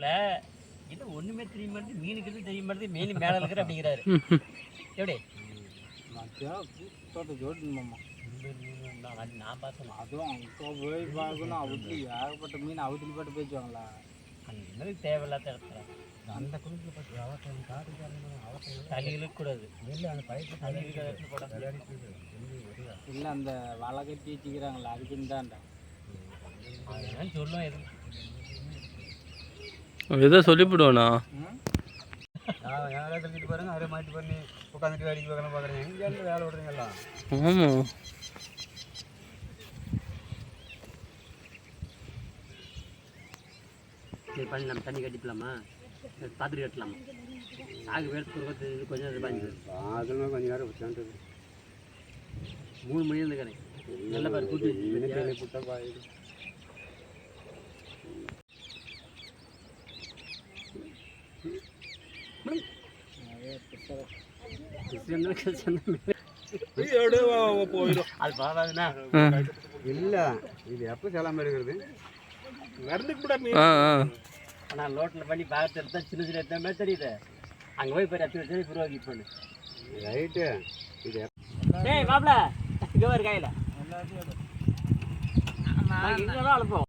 கேட்கல, இது ஒன்றுமே தெரிய மாட்டேது, மீனுக்கு தெரிய மாட்டேது, மீன் மேலே இருக்கிற அப்படிங்கிறாரு. எப்படி நான் பார்த்தேன். அதுவும் அங்கே போய் பார்க்கணும். அவுத்து ஏகப்பட்ட மீன் அவுத்துல போட்டு பேச்சுவாங்களா? அந்த தேவையில்லாத இடத்துல அந்த குளத்தில் பார்த்து அவன் காட்டுக்காரங்க தண்ணி இழுக்கக்கூடாது. இல்லை அந்த பைப்பு தண்ணி இருக்கிற இடத்துல போட இல்லை அந்த வலை கட்டி வச்சுக்கிறாங்களா அதுக்குன்னு தான்டா. அதெல்லாம் சொல்லுவோம். எது எதோ சொல்லிவிடுவானா? யாராவது தள்ளிட்டு பாருங்க, அவரே மாட்டி பண்ணி உட்காந்துட்டு வேடிக்கை பார்க்கலாம் பார்க்குறேன். எங்கேருந்து வேலை விடுறீங்களா? ஆமாம். சரி பண்ணி நம்ம தண்ணி கட்டிக்கலாமா, பார்த்துட்டு கட்டலாமா? சாகு வேறு கொஞ்சம் இது பண்ணி அதெல்லாம் கொஞ்சம் நேரம் வச்சான்ட்டு 3 மணி இருந்து கடை நல்ல பாரு கூட்டி புட்டா பாய் அது பாவாதுண்ணா. இல்லை இது எப்போ சேலாமல் எடுக்கிறது நான் லோட்டில் பண்ணி பார்த்து தான் சின்ன சின்ன எடுத்த மாதிரி தெரியுது. அங்கே போய் போய் ரத்து வச்சு பிறகு பண்ணு ரைட்டு. இது டேய் மாப்பிள இங்கே ஒரு கையில் அனுப்புவோம்.